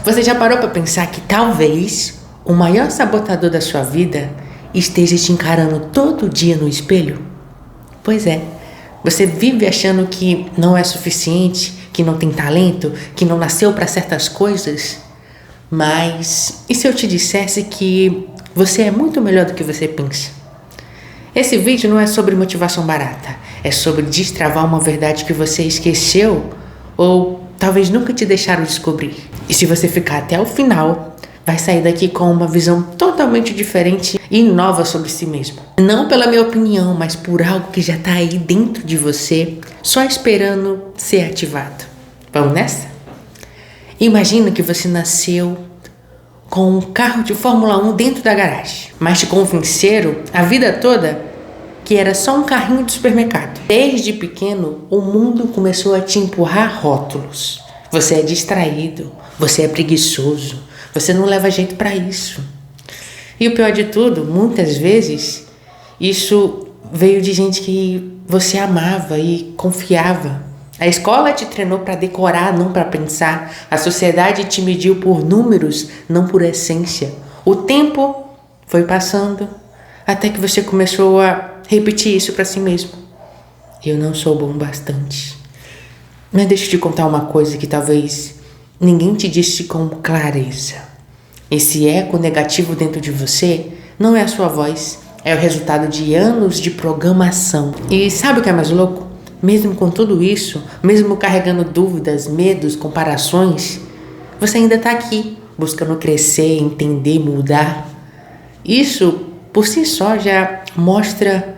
Você já parou para pensar que talvez o maior sabotador da sua vida esteja te encarando todo dia no espelho? Pois é, você vive achando que não é suficiente, que não tem talento, que não nasceu para certas coisas. Mas e se eu te dissesse que você é muito melhor do que você pensa? Esse vídeo não é sobre motivação barata, é sobre destravar uma verdade que você esqueceu ou talvez nunca te deixaram descobrir. E se você ficar até o final, vai sair daqui com uma visão totalmente diferente e nova sobre si mesmo. Não pela minha opinião, mas por algo que já está aí dentro de você, só esperando ser ativado. Vamos nessa? Imagina que você nasceu com um carro de Fórmula 1 dentro da garagem, mas te convenceram a vida toda que era só um carrinho de supermercado. Desde pequeno, o mundo começou a te empurrar rótulos. Você é distraído, você é preguiçoso, você não leva jeito para isso. E o pior de tudo, muitas vezes, isso veio de gente que você amava e confiava. A escola te treinou para decorar, não para pensar. A sociedade te mediu por números, não por essência. O tempo foi passando até que você começou a repetir isso para si mesmo. Eu não sou bom bastante. Mas deixa eu te contar uma coisa que talvez ninguém te disse com clareza. Esse eco negativo dentro de você não é a sua voz, é o resultado de anos de programação. E sabe o que é mais louco? Mesmo com tudo isso, mesmo carregando dúvidas, medos, comparações, você ainda está aqui, buscando crescer, entender, mudar. Isso, por si só, já mostra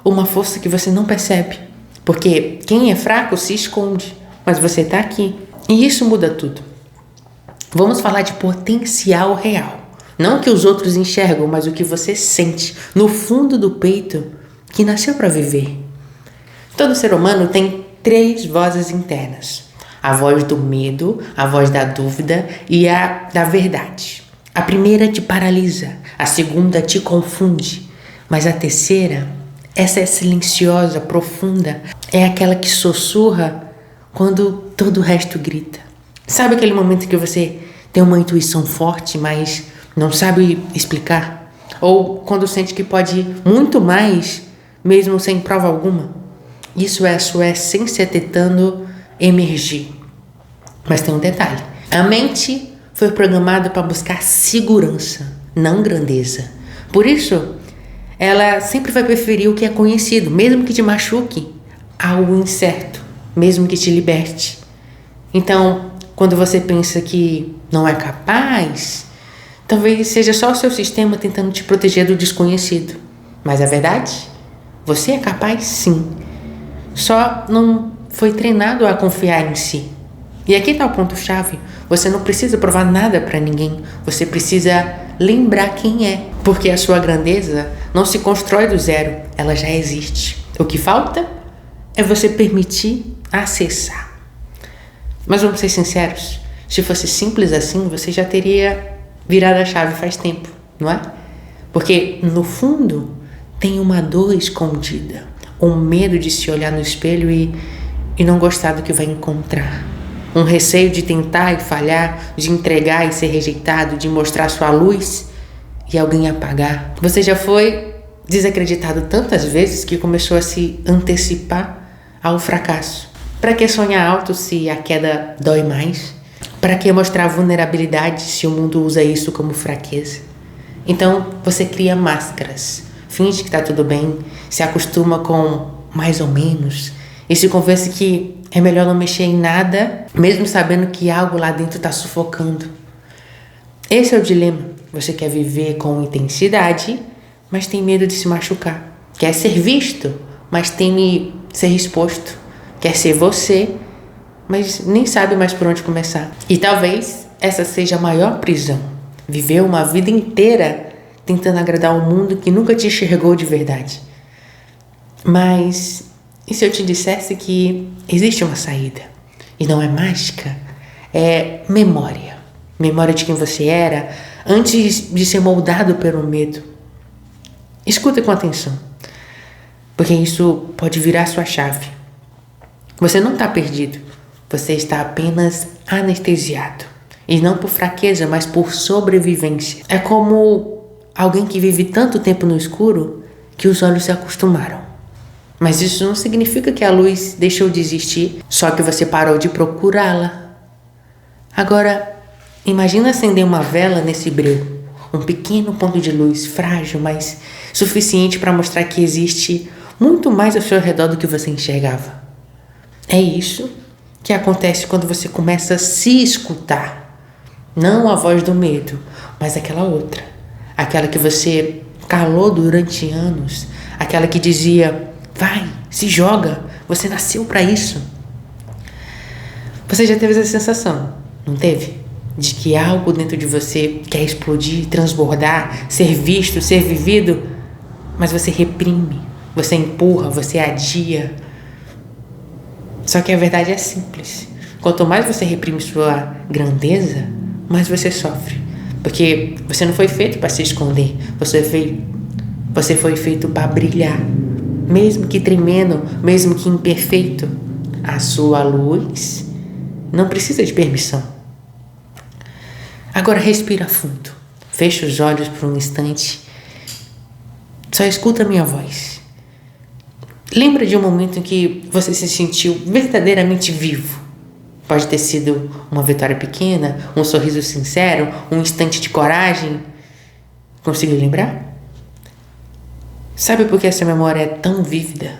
uma força que você não percebe. Porque quem é fraco se esconde, mas você está aqui. E isso muda tudo. Vamos falar de potencial real. Não o que os outros enxergam, mas o que você sente no fundo do peito que nasceu para viver. Todo ser humano tem 3 vozes internas. A voz do medo, a voz da dúvida e a da verdade. A primeira te paralisa, a segunda te confunde, mas a terceira, essa é silenciosa, profunda, é aquela que sussurra quando todo o resto grita. Sabe aquele momento que você tem uma intuição forte, mas não sabe explicar? Ou quando sente que pode muito mais, mesmo sem prova alguma? Isso é a sua essência tentando emergir. Mas tem um detalhe. A mente foi programada para buscar segurança, não grandeza. Por isso, ela sempre vai preferir o que é conhecido, mesmo que te machuque, ao incerto, mesmo que te liberte. Então, quando você pensa que não é capaz, talvez seja só o seu sistema tentando te proteger do desconhecido. Mas a verdade? Você é capaz sim. Só não foi treinado a confiar em si. E aqui está o ponto-chave. Você não precisa provar nada para ninguém. Você precisa lembrar quem é. Porque a sua grandeza não se constrói do zero. Ela já existe. O que falta é você permitir acessar. Mas vamos ser sinceros. Se fosse simples assim, você já teria virado a chave faz tempo, não é? Porque no fundo tem uma dor escondida. Um medo de se olhar no espelho e não gostar do que vai encontrar. Um receio de tentar e falhar, de entregar e ser rejeitado, de mostrar sua luz e alguém apagar. Você já foi desacreditado tantas vezes que começou a se antecipar ao fracasso. Para que sonhar alto se a queda dói mais? Para que mostrar vulnerabilidade se o mundo usa isso como fraqueza? Então você cria máscaras. Finge que tá tudo bem, se acostuma com mais ou menos e se convence que é melhor não mexer em nada, mesmo sabendo que algo lá dentro tá sufocando. Esse é o dilema. Você quer viver com intensidade, mas tem medo de se machucar. Quer ser visto, mas teme ser exposto. Quer ser você, mas nem sabe mais por onde começar. E talvez essa seja a maior prisão. Viver uma vida inteira tentando agradar um mundo que nunca te enxergou de verdade. Mas e se eu te dissesse que existe uma saída? E não é mágica, é memória. Memória de quem você era antes de ser moldado pelo medo. Escuta com atenção, porque isso pode virar sua chave. Você não está perdido, você está apenas anestesiado. E não por fraqueza, mas por sobrevivência. É como alguém que vive tanto tempo no escuro que os olhos se acostumaram. Mas isso não significa que a luz deixou de existir, só que você parou de procurá-la. Agora, imagina acender uma vela nesse breu, um pequeno ponto de luz, frágil, mas suficiente para mostrar que existe muito mais ao seu redor do que você enxergava. É isso que acontece quando você começa a se escutar. Não a voz do medo, mas aquela outra. Aquela que você calou durante anos. Aquela que dizia: vai, se joga, você nasceu para isso. Você já teve essa sensação, não teve? De que algo dentro de você quer explodir, transbordar, ser visto, ser vivido, mas você reprime, você empurra, você adia. Só que a verdade é simples. Quanto mais você reprime sua grandeza, mais você sofre. Porque você não foi feito para se esconder, você foi feito para brilhar. Mesmo que tremendo, mesmo que imperfeito, a sua luz não precisa de permissão. Agora respira fundo, fecha os olhos por um instante, só escuta a minha voz. Lembra de um momento em que você se sentiu verdadeiramente vivo. Pode ter sido uma vitória pequena, um sorriso sincero, um instante de coragem. Conseguiu lembrar? Sabe por que essa memória é tão vívida?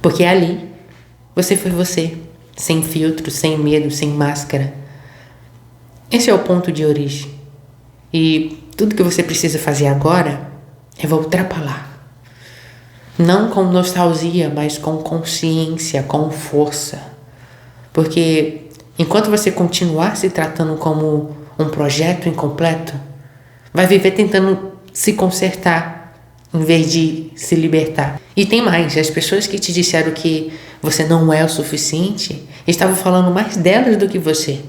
Porque ali você foi você, sem filtro, sem medo, sem máscara. Esse é o ponto de origem. E tudo que você precisa fazer agora é voltar para lá. Não com nostalgia, mas com consciência, com força. Porque enquanto você continuar se tratando como um projeto incompleto, vai viver tentando se consertar em vez de se libertar. E tem mais, as pessoas que te disseram que você não é o suficiente estavam falando mais delas do que você,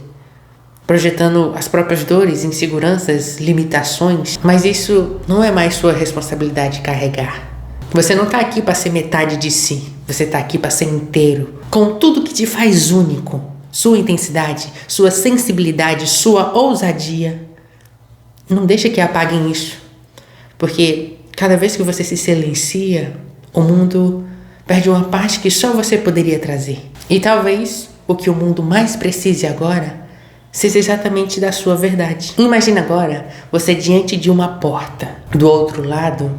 projetando as próprias dores, inseguranças, limitações, mas isso não é mais sua responsabilidade carregar. Você não está aqui para ser metade de si, você está aqui para ser inteiro, com tudo que te faz único, sua intensidade, sua sensibilidade, sua ousadia. Não deixa que apaguem isso, porque cada vez que você se silencia, o mundo perde uma parte que só você poderia trazer. E talvez o que o mundo mais precise agora seja exatamente da sua verdade. Imagina agora você diante de uma porta. Do outro lado,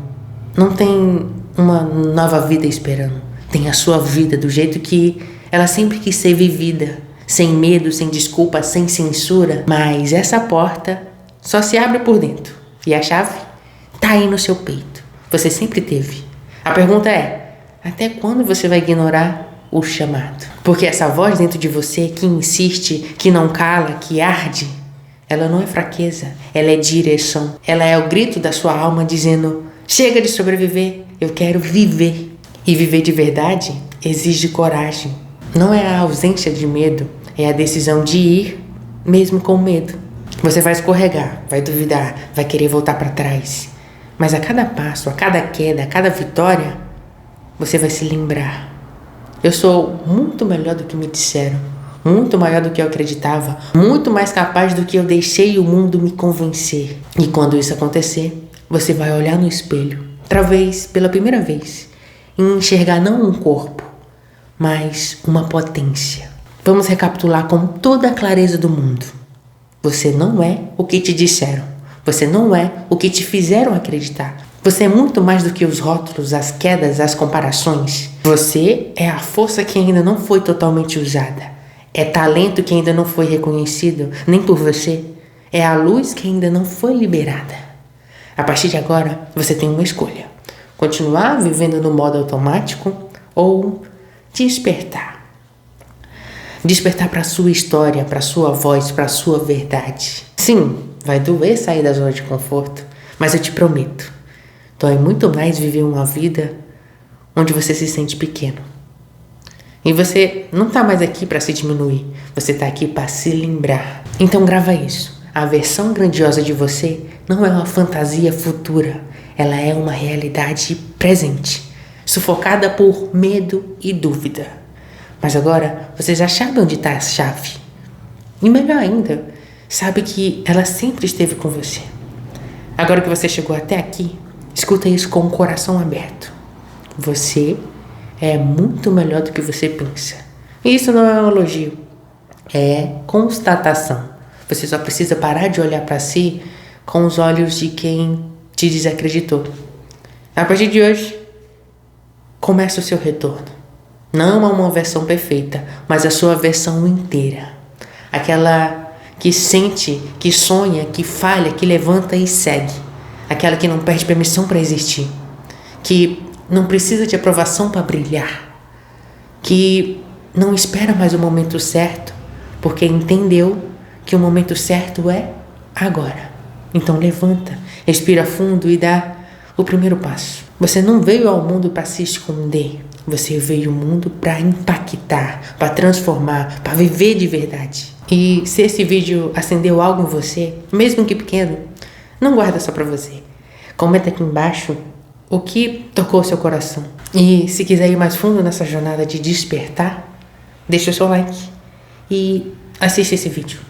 não tem uma nova vida esperando. Tem a sua vida do jeito que ela sempre quis ser vivida. Sem medo, sem desculpa, sem censura. Mas essa porta só se abre por dentro. E a chave tá aí no seu peito. Você sempre teve. A pergunta é: até quando você vai ignorar o chamado? Porque essa voz dentro de você que insiste, que não cala, que arde, ela não é fraqueza, ela é direção. Ela é o grito da sua alma dizendo: chega de sobreviver, eu quero viver. E viver de verdade exige coragem. Não é a ausência de medo, é a decisão de ir mesmo com medo. Você vai escorregar, vai duvidar, vai querer voltar para trás. Mas a cada passo, a cada queda, a cada vitória, você vai se lembrar: eu sou muito melhor do que me disseram, muito maior do que eu acreditava, muito mais capaz do que eu deixei o mundo me convencer. E quando isso acontecer, você vai olhar no espelho, talvez pela primeira vez, e enxergar não um corpo, mas uma potência. Vamos recapitular com toda a clareza do mundo. Você não é o que te disseram. Você não é o que te fizeram acreditar. Você é muito mais do que os rótulos, as quedas, as comparações. Você é a força que ainda não foi totalmente usada. É talento que ainda não foi reconhecido, nem por você. É a luz que ainda não foi liberada. A partir de agora, você tem uma escolha: continuar vivendo no modo automático ou despertar. Despertar para a sua história, para a sua voz, para a sua verdade. Sim, vai doer sair da zona de conforto, mas eu te prometo, dói muito mais viver uma vida onde você se sente pequeno. E você não está mais aqui para se diminuir, você está aqui para se lembrar. Então grava isso: a versão grandiosa de você não é uma fantasia futura, ela é uma realidade presente, sufocada por medo e dúvida. Mas agora você já sabe onde está a chave. E melhor ainda, sabe que ela sempre esteve com você. Agora que você chegou até aqui, escuta isso com o coração aberto. Você é muito melhor do que você pensa. E isso não é um elogio, é constatação. Você só precisa parar de olhar para si com os olhos de quem te desacreditou. A partir de hoje, começa o seu retorno. Não a uma versão perfeita, mas a sua versão inteira. Aquela que sente, que sonha, que falha, que levanta e segue. Aquela que não perde permissão para existir. Que não precisa de aprovação para brilhar. Que não espera mais o momento certo, porque entendeu que o momento certo é agora. Então levanta, respira fundo e dá o primeiro passo. Você não veio ao mundo para se esconder. Você veio ao mundo para impactar, para transformar, para viver de verdade. E se esse vídeo acendeu algo em você, mesmo que pequeno, não guarda só para você. Comenta aqui embaixo o que tocou seu coração. E se quiser ir mais fundo nessa jornada de despertar, deixa o seu like e assiste esse vídeo.